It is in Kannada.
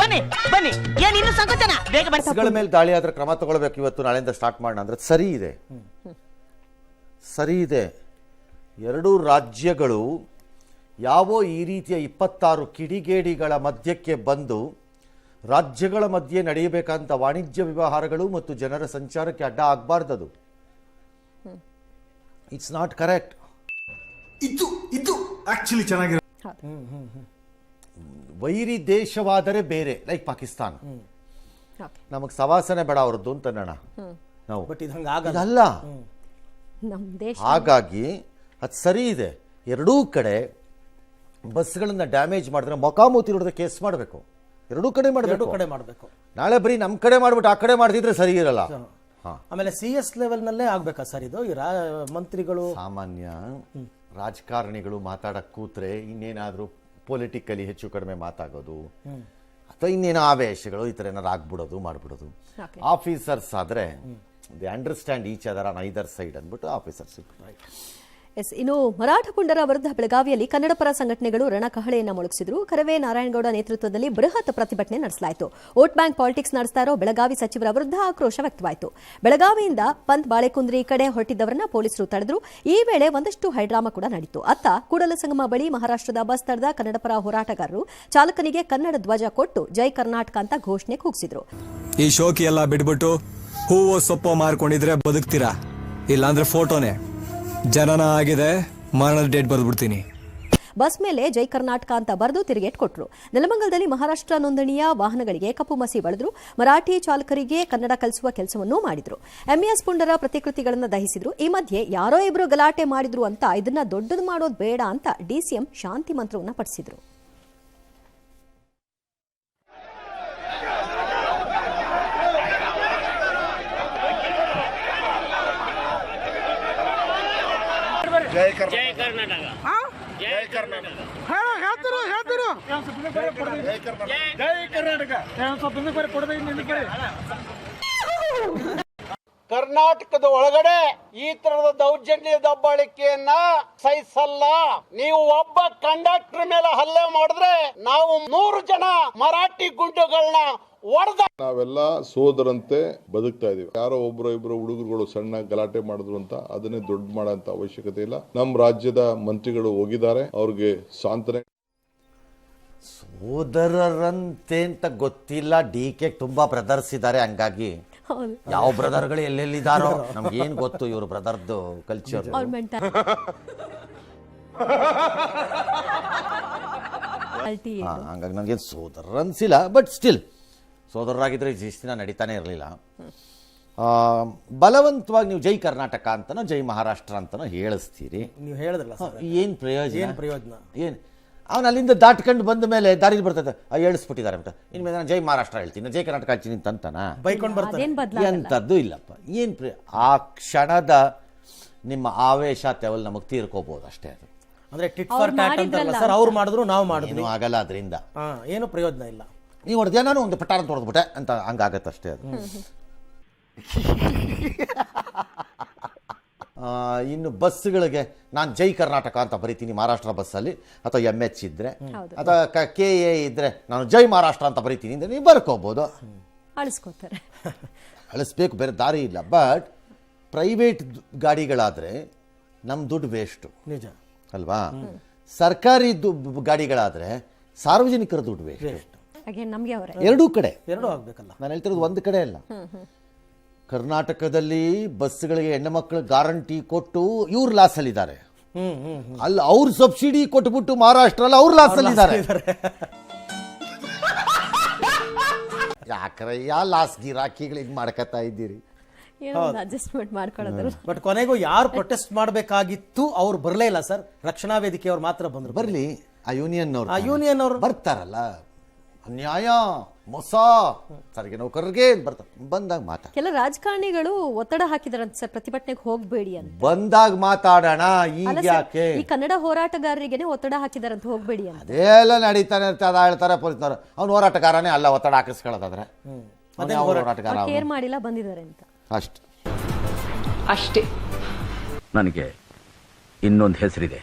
ಬನ್ನಿ ಬನ್ನಿ, ಏನ್ ಇನ್ನು ಸಂಕೋಚನ, ಬೇಗ ಬಸ್ಗಳ ಮೇಲೆ ದಾಳಿ ಆದ್ರೆ ಕ್ರಮ ತಗೊಳ್ಬೇಕು, ಇವತ್ತು ನಾಳೆಯಿಂದ ಸ್ಟಾರ್ಟ್ ಮಾಡೋಣ ಅಂದ್ರೆ ಸರಿ ಇದೆ, ಸರಿ ಇದೆ. ಎರಡೂ ರಾಜ್ಯಗಳು ಯಾವೋ ಈ ರೀತಿಯ 26 ಕಿಡಿಗೇಡಿಗಳ ಮಧ್ಯಕ್ಕೆ ಬಂದು ರಾಜ್ಯಗಳ ಮಧ್ಯೆ ನಡೆಯಬೇಕಂತ ವಾಣಿಜ್ಯ ವ್ಯವಹಾರಗಳು ಮತ್ತು ಜನರ ಸಂಚಾರಕ್ಕೆ ಅಡ್ಡ ಆಗಬಾರ್ದದು. It's not correct. ಇದು ಆಕ್ಚುಲಿ ಚೆನ್ನಾಗಿರೋ ವೈರಿ ದೇಶವಾದರೆ ಬೇರೆ, ಲೈಕ್ ಪಾಕಿಸ್ತಾನ, ನಮಗೆ ಸವಾಸನೆ ಬೇಡ ಅವ್ರದ್ದು ಅಂತ ನಾವು, ಬಟ್ ಇದು ಹಂಗಾಗಲ್ಲ. ಇದಲ್ಲ. ಹಾಗಾಗಿ ಅದು ಸರಿ ಇದೆ. ಎರಡೂ ಕಡೆ ಬಸ್ಗಳನ್ನ ಡ್ಯಾಮೇಜ್ ಮಾಡಿದ್ರೆ ಮೊಕಾಮೂತಿ ನೋಡಿದ್ರೆ ಕೇಸ್ ಮಾಡಬೇಕು, ಎರಡೂ ಕಡೆ ಮಾಡಬೇಕು. ನಾಳೆ ಬರೀ ನಮ್ಮ ಕಡೆ ಮಾಡ್ಬಿಟ್ಟು ಆ ಕಡೆ ಮಾಡ್ತಿದ್ರೆ ಸರಿ ಇರಲ್ಲ. ಆಮೇಲೆ CS ಲೆವೆಲ್ನಲ್ಲೇ ಆಗ್ಬೇಕಾ ಸರ್ ಇದು? ಮಂತ್ರಿಗಳು, ಸಾಮಾನ್ಯ ರಾಜಕಾರಣಿಗಳು ಮಾತಾಡಕ್ ಕೂತ್ರೆ ಇನ್ನೇನಾದ್ರೂ ಪೊಲಿಟಿಕಲಿ ಹೆಚ್ಚು ಕಡಿಮೆ ಮಾತಾಗೋದು ಅಥವಾ ಇನ್ನೇನೋ ಆವೇಶಗಳು ಈ ಥರ ಏನಾರು ಆಗ್ಬಿಡೋದು ಮಾಡ್ಬಿಡೋದು. ಆಫೀಸರ್ಸ್ ಆದರೆ they understand each other on either side ಅಂದ್ಬಿಟ್ಟು ಆಫೀಸರ್ಸ್. ಎಸ್, ಇನ್ನು ಮರಾಠ ಪುಂಡರ ವಿರುದ್ಧ ಬೆಳಗಾವಿಯಲ್ಲಿ ಕನ್ನಡ ಪರ ಸಂಘಟನೆಗಳು ರಣಕಹಳೆಯನ್ನು ಮೊಳಗಿಸಿದ್ರು. ಕರವೇ ನಾರಾಯಣಗೌಡ ನೇತೃತ್ವದಲ್ಲಿ ಬೃಹತ್ ಪ್ರತಿಭಟನೆ ನಡೆಸಲಾಯಿತು. ವೋಟ್ ಬ್ಯಾಂಕ್ ಪಾಲಿಟಿಕ್ಸ್ ನಡೆಸ್ತಾ ಇರೋ ಬೆಳಗಾವಿ ಸಚಿವರ ವಿರುದ್ಧ ಆಕ್ರೋಶ ವ್ಯಕ್ತವಾಯಿತು. ಬೆಳಗಾವಿಯಿಂದ ಪಂತ್ ಬಾಳೆಕುಂದ್ರಿ ಕಡೆ ಹೊರಟಿದ್ದವರನ್ನ ಪೊಲೀಸರು ತಡೆದ್ರು. ಈ ವೇಳೆ ಒಂದಷ್ಟು ಹೈಡ್ರಾಮಾ ಕೂಡ ನಡೆಯಿತು. ಅತ್ತ ಕೂಡಲಸಂಗಮ ಬಳಿ ಮಹಾರಾಷ್ಟ್ರದ ಬಸ್ ತಡೆದ ಕನ್ನಡ ಪರ ಹೋರಾಟಗಾರರು ಚಾಲಕನಿಗೆ ಕನ್ನಡ ಧ್ವಜ ಕೊಟ್ಟು ಜೈ ಕರ್ನಾಟಕ ಅಂತ ಘೋಷಣೆ ಕೂಗಿಸಿದ್ರು. ಈ ಶೋಕಿ ಎಲ್ಲ ಬಿಟ್ಬಿಟ್ಟು ಹೂವು ಸೊಪ್ಪು ಮಾರ್ಕೊಂಡಿದ್ರೆ ಬದುಕ್ತೀರಾ, ಇಲ್ಲಾಂದ್ರೆ ಫೋಟೋನೇ. ಜನನ ಆಗಿದೆ, ಮರಣದ ಡೇಟ್ ಬರೆದ್ಬಿಡ್ತೀನಿ. ಬಸ್ ಮೇಲೆ ಜೈ ಕರ್ನಾಟಕ ಅಂತ ಬರೆದು ತಿರುಗೇಟ್ ಕೊಟ್ಟರು. ನೆಲಮಂಗಲದಲ್ಲಿ ಮಹಾರಾಷ್ಟ್ರ ನೋಂದಣಿಯ ವಾಹನಗಳಿಗೆ ಕಪ್ಪು ಮಸಿ ಬಳಿದ್ರು. ಮರಾಠಿ ಚಾಲಕರಿಗೆ ಕನ್ನಡ ಕಲಿಸುವ ಕೆಲಸವನ್ನೂ ಮಾಡಿದ್ರು. MES ಪುಂಡರ ಪ್ರತಿಕೃತಿಗಳನ್ನು ದಹಿಸಿದ್ರು. ಈ ಮಧ್ಯೆ ಯಾರೋ ಇಬ್ರು ಗಲಾಟೆ ಮಾಡಿದ್ರು ಅಂತ ಇದನ್ನ ದೊಡ್ಡದು ಮಾಡೋದು ಬೇಡ ಅಂತ DCM ಶಾಂತಿ ಮಂತ್ರವನ್ನ ಪಠಿಸಿದ್ರು. ಜೈ ಕರ್ನಾಟಕ, ಜೈ ಕರ್ನಾಟಕ, ಕರ್ನಾಟಕದ ಒಳಗಡೆ ಈ ತರದ ದೌರ್ಜನ್ಯ ದಬ್ಬಾಳಿಕೆಯನ್ನ ಸಹಿಸಲ್ಲ. ನೀವು ಒಬ್ಬ ಕಂಡಕ್ಟರ್ ಮೇಲೆ ಹಲ್ಲೆ ಮಾಡಿದ್ರೆ ನಾವು 100 ಜನ ಮರಾಠಿ ಗುಂಡುಗಳನ್ನ ಹೊಡೆದ. ನಾವೆಲ್ಲ ಸೋದರಂತೆ ಬದುಕ್ತಾ ಇದೀವಿ. ಯಾರೋ ಇಬ್ಬರು ಹುಡುಗರುಗಳು ಸಣ್ಣ ಗಲಾಟೆ ಮಾಡಿದ್ರು ಅಂತ ಅದನ್ನೇ ದೊಡ್ಡ ಮಾಡೋಂತ ಅವಶ್ಯಕತೆ ಇಲ್ಲ. ನಮ್ಮ ರಾಜ್ಯದ ಮಂತ್ರಿಗಳು ಹೋಗಿದ್ದಾರೆ, ಅವ್ರಿಗೆ ಸಾಂತ್ವನ. ಸೋದರರಂತೆ ಅಂತ ಗೊತ್ತಿಲ್ಲ. DK ತುಂಬಾ ಬ್ರದರ್ಸ್ ಇದ್ದಾರೆ, ಹಂಗಾಗಿ ಯಾವ ಬ್ರದರ್ಗಳು ಎಲ್ಲೆಲ್ಲಿದ್ದಾರೋ ನಮ್ಗೇನ್ ಗೊತ್ತು ಇವ್ರ ಬ್ರದರ್ದು ಕಲ್ಚರ್. ಹಂಗಾಗಿ ನನ್ಗೇನು ಸೋದರ ಅನ್ಸಿಲ್ಲ, ಬಟ್ ಸ್ಟಿಲ್ ಸೋದರರಾಗಿದ್ರೆ ಇಷ್ಟು ದಿನ ನಡೀತಾನೆ ಇರಲಿಲ್ಲ. ಬಲವಂತವಾಗಿ ನೀವು ಜೈ ಕರ್ನಾಟಕ ಅಂತನೋ ಜೈ ಮಹಾರಾಷ್ಟ್ರ ಅಂತನೋ ಹೇಳಿಸ್ತೀರಿ. ನೀವು ಹೇಳಿದ್ರಲ್ಲ, ಏನು ಪ್ರಯೋಜನ? ಏನು ಅವನು ಅಲ್ಲಿಂದ ದಾಟ್ಕೊಂಡು ಬಂದ ಮೇಲೆ ದಾರಿ ಬರ್ತದೆ, ಹೇಳಿಸ್ಬಿಟ್ಟಿದ್ದಾರೆ ಅಂತ ಇನ್ಮೇಲೆ ನಾನು ಜೈ ಮಹಾರಾಷ್ಟ್ರ ಹೇಳ್ತೀನಿ, ಜೈ ಕರ್ನಾಟಕ ಹೇಳ್ತೀನಿ ಅಂತಂತಾನ? ಬೈಕೊಂಡು ಬರ್ತಾರೆ. ಎಂಥದ್ದು ಇಲ್ಲಪ್ಪ. ಏನು ಆ ಕ್ಷಣದ ನಿಮ್ಮ ಆವೇಶ ತೆವಲ್ ನಮಗೆ ತೀರ್ಕೋಬಹುದು ಅಷ್ಟೇ. ಅದು ಅಂದ್ರೆ ಟಿಟ್ ಫಾರ್ ಟ್ಯಾಟ್ ಅಂತಲ್ಲ ಸರ್, ಅವ್ರು ಮಾಡಿದ್ರು ನಾವು ಮಾಡಿದ್ವಿ, ಆಗಲ್ಲ. ಅದರಿಂದ ಏನು ಪ್ರಯೋಜನ ಇಲ್ಲ. ನೀವು ಹೊಡೆದ ನಾನು ಒಂದು ಪಟಾರ ತೊಡೆದ್ಬಿಟ್ಟೆ ಅಂತ ಹಂಗಾಗತ್ತಷ್ಟೇ ಅದು. ಇನ್ನು ಬಸ್ಗಳಿಗೆ ನಾನು ಜೈ ಕರ್ನಾಟಕ ಅಂತ ಬರಿತೀನಿ ಮಹಾರಾಷ್ಟ್ರ ಬಸ್ಸಲ್ಲಿ, ಅಥವಾ MH ಇದ್ರೆ ಅಥವಾ KA ಇದ್ರೆ ನಾನು ಜೈ ಮಹಾರಾಷ್ಟ್ರ ಅಂತ ಬರಿತೀನಿ ಅಂದ್ರೆ ನೀವು ಬರ್ಕೋಬಹುದು, ಅಳಿಸ್ಬೇಕು, ಬೇರೆ ದಾರಿ ಇಲ್ಲ. ಬಟ್ ಪ್ರೈವೇಟ್ ಗಾಡಿಗಳಾದ್ರೆ ನಮ್ಮ ದುಡ್ಡು ವೇಸ್ಟು, ನಿಜ ಅಲ್ವಾ? ಸರ್ಕಾರಿ ಗಾಡಿಗಳಾದ್ರೆ ಸಾರ್ವಜನಿಕರ ದುಡ್ಡು ವೇಸ್ಟ್. ಎರಡೂ ಕಡೆ ಆಗ್ಬೇಕಲ್ಲ. ನಾನು ಹೇಳ್ತಿರೋದು ಒಂದು ಕಡೆ ಅಲ್ಲ. ಕರ್ನಾಟಕದಲ್ಲಿ ಬಸ್ಗಳಿಗೆ ಹೆಣ್ಣು ಮಕ್ಕಳು ಗ್ಯಾರಂಟಿ ಕೊಟ್ಟು ಇವ್ರು ಲಾಸ್ ಅಲ್ಲಿದ್ದಾರೆ, ಅಲ್ಲಿ ಅವ್ರ ಸಬ್ಸಿಡಿ ಕೊಟ್ಬಿಟ್ಟು ಮಹಾರಾಷ್ಟ್ರಲ್ಲಿ ಅವ್ರು ಲಾಸ್ ಅಲ್ಲಿದ್ದಾರೆ. ಯಾಕ್ರಯ್ಯ ಲಾಸ್ ಗಿರಾಕಿಗಳಿಗೆ ಮಾಡ್ಕೊತಾ ಇದ್ದೀರಿ? ಬಟ್ ಕೊನೆಗೂ ಯಾರು ಪ್ರೊಟೆಸ್ಟ್ ಮಾಡಬೇಕಾಗಿತ್ತು ಅವ್ರು ಬರಲೇ ಇಲ್ಲ ಸರ್. ರಕ್ಷಣಾ ವೇದಿಕೆ ಅವ್ರು ಮಾತ್ರ ಬಂದ್ರು. ಬರ್ಲಿ, ಆ ಯೂನಿಯನ್ ಅವ್ರು ಬರ್ತಾರಲ್ಲ. ಅನ್ಯಾಯ, ಮೋಸ, ಸಾರಿಗೆ ನೌಕರರಿಗೆ ಬರ್ತಾರೆ, ಬಂದಾಗ ಮಾತಾಡ. ಕೆಲ ರಾಜಕಾರಣಿಗಳು ಒತ್ತಡ ಹಾಕಿದಾರಂತ ಸರ್, ಪ್ರತಿಭಟನೆಗೆ ಹೋಗ್ಬೇಡಿ ಅಂತ. ಬಂದಾಗ ಮಾತಾಡೋಣ, ಈಗ ಯಾಕೆ? ಈ ಕನ್ನಡ ಹೋರಾಟಗಾರರಿಗೆನೆ ಒತ್ತಡ ಹಾಕಿದಾರಂತ, ಹೋಗ್ಬೇಡಿ ಅಂತ. ಅದೆಲ್ಲ ನಡೀತಾನೆ ಇರ್ತದೆ. ಅದ ಹೇಳ್ತಾರೆ ಪೊಲೀಸ್ನವರು, ಅವ್ನು ಹೋರಾಟಗಾರನೇ ಅಲ್ಲ, ಒತ್ತಡ ಹಾಕಿಸ್ಕೊಳ್ಳೋದಾದ್ರೆ ಹೋರಾಟಗಾರ ಕೇರ್ ಮಾಡಿಲ್ಲ, ಬಂದಿದ್ದಾರೆ ಅಂತ ಅಷ್ಟೇ. ನನಗೆ ಇನ್ನೊಂದು ಹೆಸರಿದೆ.